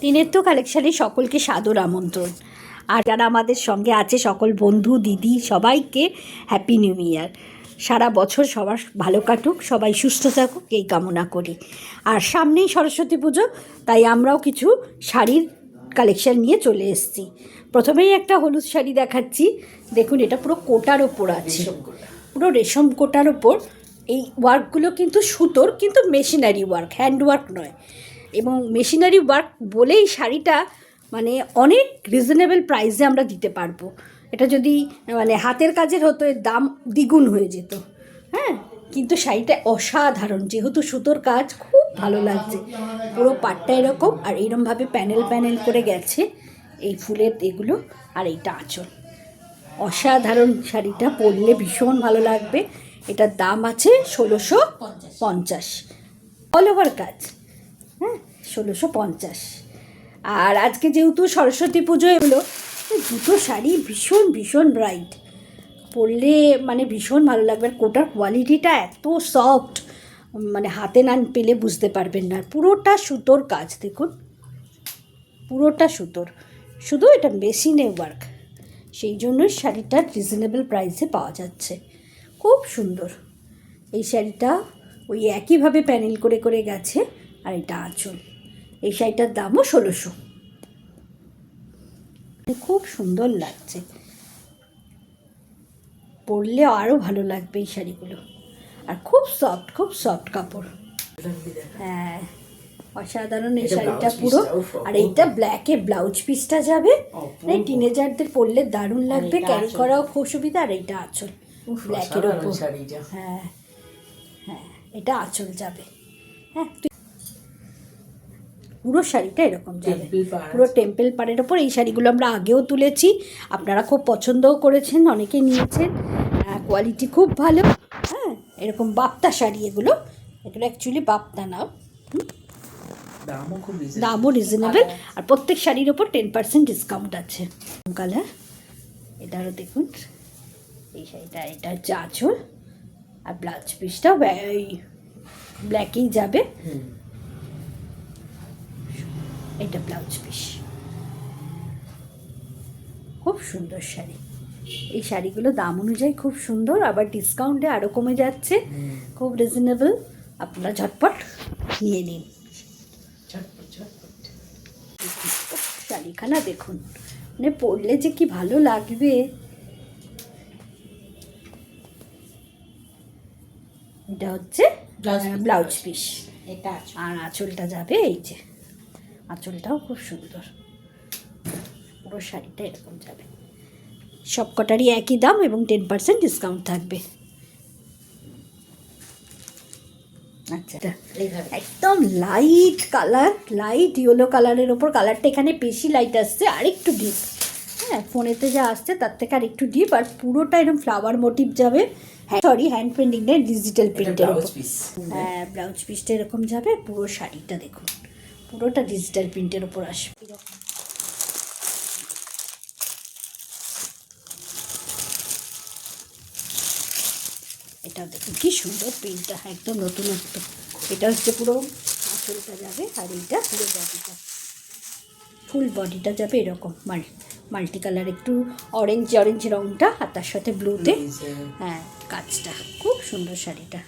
টিনের তো কালেকশানে সকলকে সাদর আমন্ত্রণ। আর যারা আমাদের সঙ্গে আছে সকল বন্ধু দিদি সবাইকে হ্যাপি নিউ ইয়ার। সারা বছর সবার ভালো কাটুক, সবাই সুস্থ থাকুক এই কামনা করি। আর সামনেই সরস্বতী পুজো, তাই আমরাও কিছু শাড়ির কালেকশান নিয়ে চলে এসেছি। প্রথমেই একটা হলুদ শাড়ি দেখাচ্ছি। দেখুন, এটা পুরো কোটার ওপর আছে, পুরো রেশম কোটার ওপর। এই ওয়ার্কগুলো কিন্তু সুতোর, কিন্তু মেশিনারি ওয়ার্ক, হ্যান্ড ওয়ার্ক নয়। এবং মেশিনারি ওয়ার্ক বলেই শাড়িটা মানে অনেক রিজনেবল প্রাইসে আমরা দিতে পারবো। এটা যদি মানে হাতের কাজের হতো এর দাম দ্বিগুণ হয়ে যেত। হ্যাঁ, কিন্তু শাড়িটা অসাধারণ, যেহেতু সুতোর কাজ খুব ভালো লাগছে। পুরো পাটটা এরকম, আর এরকমভাবে প্যানেল প্যানেল করে গেছে এই ফুলের এগুলো। আর এইটা আঁচল, অসাধারণ। শাড়িটা পরলে ভীষণ ভালো লাগবে। এটার দাম আছে 1650, অল ওভার কাজ। হ্যাঁ, 1650। আর আজকে যেহেতু সরস্বতী পুজো এগুলো, দুটো শাড়ি ভীষণ ভীষণ ব্রাইট, পরলে মানে ভীষণ ভালো লাগবে। আর কোটার কোয়ালিটিটা এত সফট, মানে হাতে না পেলে বুঝতে পারবেন না। পুরোটা সুতোর কাজ, দেখুন পুরোটা সুতোর, শুধু এটা মেশিনে ওয়ার্ক। সেই জন্যই শাড়িটা রিজনেবল প্রাইসে পাওয়া যাচ্ছে। খুব সুন্দর এই শাড়িটা, ওই একইভাবে প্যানেল করে করে গেছে। আর এটা আঁচল। এই শাড়িটার দামও 1600। খুব সুন্দর লাগছে, পরলে আরও ভালো লাগবে এই শাড়িগুলো। আর খুব সফট, খুব সফট কাপড়। হ্যাঁ, অসাধারণ এই শাড়িটা পুরো। আর এইটা ব্ল্যাকে ব্লাউজ পিসটা যাবে, এই টিনেজারদের পরলে দারুণ লাগবে, ক্যারি করাও খুব সুবিধা। আর এইটা আঁচল ব্ল্যাকের ওপর। হ্যাঁ হ্যাঁ, এটা আঁচল যাবে। হ্যাঁ, পুরো শাড়িটা এরকম যাবে, পুরো টেম্পল পাড়ের ওপর। এই শাড়িগুলো আমরা আগেও তুলেছি, আপনারা খুব পছন্দও করেছেন, অনেকে নিয়েছেন। কোয়ালিটি খুব ভালো। হ্যাঁ, এরকম বাপ্তা শাড়ি এগুলো, এগুলো অ্যাকচুয়ালি বাপ্তা নাও। দামও রিজনেবল। আর প্রত্যেক শাড়ির ওপর 10% ডিসকাউন্ট আছে। কালার এটারও দেখুন, এই শাড়িটা, এটা হচ্ছে আঁচল। আর ব্লাউজ পিসটাও ওই ব্ল্যাকেই যাবে। এটা ব্লাউজ পিস, খুব সুন্দর শাড়ি। এই শাড়িগুলো দাম অনুযায়ী খুব সুন্দর, আবার ডিসকাউন্টে আরও কমে যাচ্ছে, খুব রিজনেবল। আপনারা ঝটপট নিয়ে নিন। শাড়িখানা দেখুন, মানে পরলে যে কি ভালো লাগবে। এটা হচ্ছে ব্লাউজ পিস, এটা। আর আঁচলটা যাবে, এই যে আঁচলটাও খুব সুন্দর। পুরো শাড়িটা এরকম যাবে। সব কটারই একই দাম এবং 10% ডিসকাউন্ট থাকবে। আচ্ছা, একদম লাইট কালার, লাইট ইয়েলো কালারের ওপর। কালারটা এখানে বেশি লাইট আসছে, আর একটু ডিপ। হ্যাঁ, ফোনেতে যা আসছে তার থেকে আর একটু ডিপ। আর পুরোটা এরকম ফ্লাওয়ার মোটিভ যাবে। সরি, হ্যান্ড পেন্টিং নেই, ডিজিটাল প্রিন্টের ওপর। হ্যাঁ, ব্লাউজ পিসটা এরকম যাবে। পুরো শাড়িটা দেখুন, পুরোটা ডিজিটাল প্রিন্টের ওপর আসবে। এটা দেখুন কি সুন্দর প্রিন্টটা, একদম নতুনত্ব। এটা হচ্ছে পুরো আঁচলটা যাবে। আর এইটা পুরো বডিটা, ফুল বডিটা যাবে এরকম মাল্টি কালার, একটু অরেঞ্জ অরেঞ্জ রঙটা, আর তার সাথে ব্লুতে হ্যাঁ কাজটা। খুব সুন্দর শাড়িটা।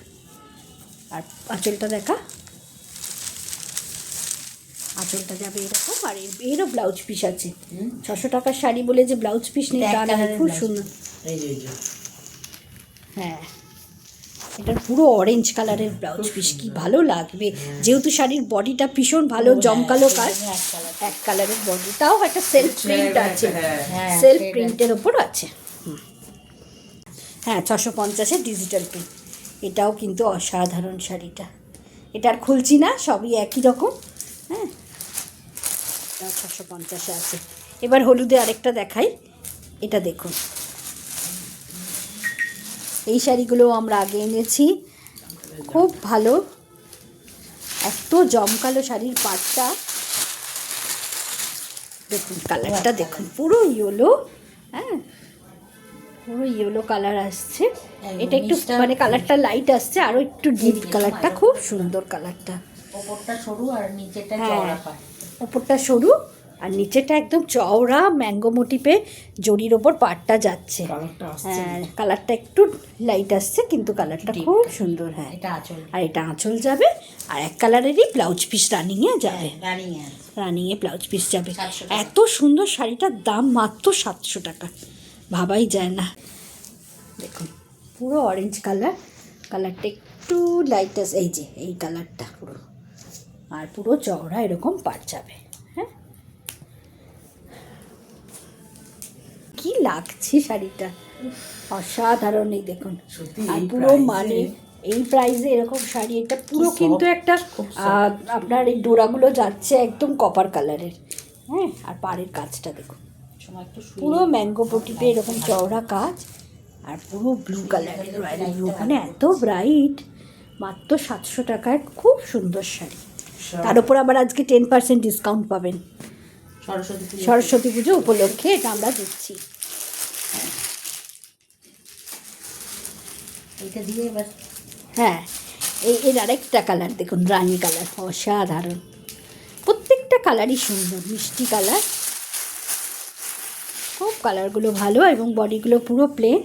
আর আঁচলটা দেখা, আঁচলটা যাবে এরকম। আর এরও ব্লাউজ পিস আছে। 600 টাকার শাড়ি বলে যে ব্লাউজ পিস নেই তা না, খুব সুন্দর। হ্যাঁ, এটার পুরো অরেঞ্জ কালারের ব্লাউজ পিস, কি ভালো লাগবে। যেহেতু শাড়ির বডিটা ভীষণ ভালো জমকালো কাজ, এক কালারের বডি, তাও একটা সেলফ প্রিন্ট আছে, সেলফ প্রিন্টের ওপর আছে। হ্যাঁ, 650-এর ডিজিটাল প্রিন্ট। এটাও কিন্তু অসাধারণ শাড়িটা। এটা আর খুলছি না, সবই একই রকম। হ্যাঁ, এটাও 650-এ আছে। এবার হলুদে আরেকটা দেখাই, এটা দেখুন। এই শাড়িগুলো আমরা আগে এনেছি, খুব ভালো, এত জমকালো শাড়ির পাটটা। দেখুন কালারটা দেখুন, পুরো ইয়েলো। হ্যাঁ, পুরো ইয়েলো কালার আসছে। এটা একটু মানে কালারটা লাইট আসছে, আরও একটু ডিপ কালারটা, খুব সুন্দর কালারটা। ওপরটা সরু আর নিচেটা চওড়া পায়। ওপরটা সরু আর নিচেটা একদম চওড়া ম্যাঙ্গো মোটিপে জরির ওপর পাটটা যাচ্ছে। হ্যাঁ, কালারটা একটু লাইট আসছে কিন্তু কালারটা খুব সুন্দর। হ্যাঁ, এটা আঁচল। আর এটা আঁচল যাবে আর এক কালারেরই ব্লাউজ পিস রানিংয়ে যাবে। রানিংয়ে ব্লাউজ পিস যাবে। এত সুন্দর শাড়িটার দাম মাত্র 700 টাকা, ভাবাই যায় না। দেখুন পুরো অরেঞ্জ কালার, কালারটা একটু লাইট আছে, এই যে এই কালারটা পুরো, আর পুরো চওড়া এরকম পাট যাবে। হ্যাঁ, কি লাগছে শাড়িটা, অসাধারণ। এই দেখুন, আর পুরো মানে এই প্রাইসে এরকম শাড়ি, এটা পুরো কিন্তু একটা আপনার এই ডোরাগুলো যাচ্ছে একদম কপার কালারের। হ্যাঁ, আর পাড়ের কাজটা দেখুন, পুরো ম্যাঙ্গো পটিতে এরকম চওড়া কাজ আর পুরো ব্লু কালারের রয়্যাল ব্লু, ওখানে এত ব্রাইট। মাত্র 700 টাকায় খুব সুন্দর শাড়ি, তার উপর আবার আজকে 10% ডিসকাউন্ট পাবেন সরস্বতী পুজো উপলক্ষে, এটা আমরা দিচ্ছি। এটা দিয়ে এবার হ্যাঁ, এর আরেকটা কালার দেখুন, রানী কালার, অসাধারণ। প্রত্যেকটা কালারই সুন্দর, মিষ্টি কালার, খুব কালারগুলো ভালো এবং বডিগুলো পুরো প্লেন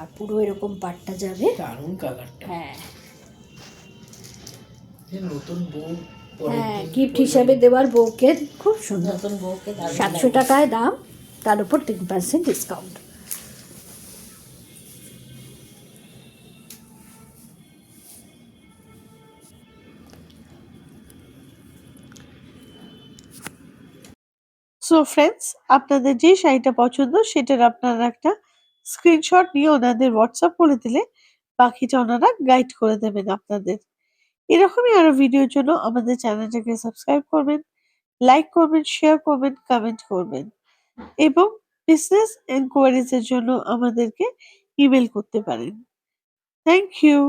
আর পুরো এরকম পাটটা যাবে। দারুণ কালারটা। হ্যাঁ নতুন বউ, হ্যাঁ, গিফট হিসাবে দেওয়ার বউকে খুব সুন্দর। নতুন বউকে 700 টাকায় দাম, তার উপর 10% ডিসকাউন্ট। সো ফ্রেন্ডস, আপনাদের যে শাড়িটা পছন্দ সেটার আপনারা একটা স্ক্রিনশট নিয়ে ওনাদের হোয়াটসঅ্যাপ করে দিলে বাকিটা ওনারা গাইড করে দেবেন আপনাদের। এরকমই আরো ভিডিওর জন্য আমাদের চ্যানেলটাকে সাবস্ক্রাইব করবেন, লাইক করবেন, শেয়ার করবেন, কমেন্ট করবেন এবং বিজনেস এনকোয়ারিজ এর জন্য আমাদেরকে ইমেল করতে পারেন। Thank you.